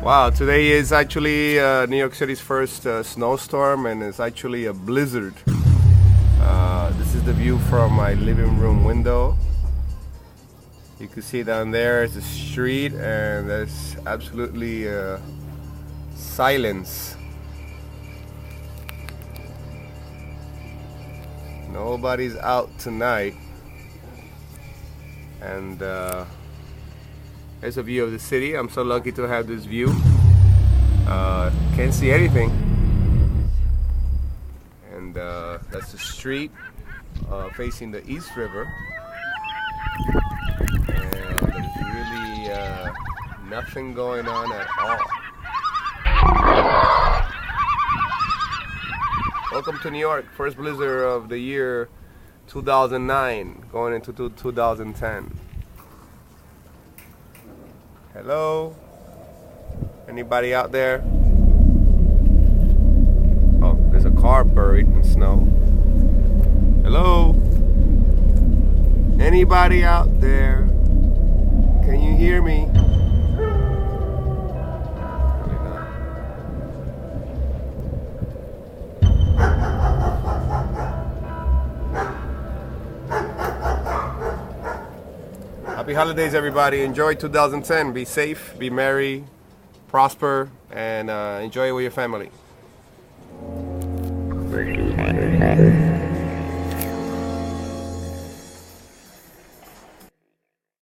Wow, today is actually New York City's first snowstorm, and it's actually a blizzard. This is the view from my living room window. You can see down there is the street, and there's absolutely silence. Nobody's out tonight. And there's a view of the city. I'm so lucky to have this view. Can't see anything. And that's the street facing the East River. And there's really nothing going on at all. Welcome to New York, first blizzard of the year 2009, going into 2010. Hello? Anybody out there? Oh, there's a car buried in snow. Hello? Anybody out there? Can you hear me? Happy holidays, everybody. Enjoy 2010. Be safe, be merry, prosper, and enjoy it with your family.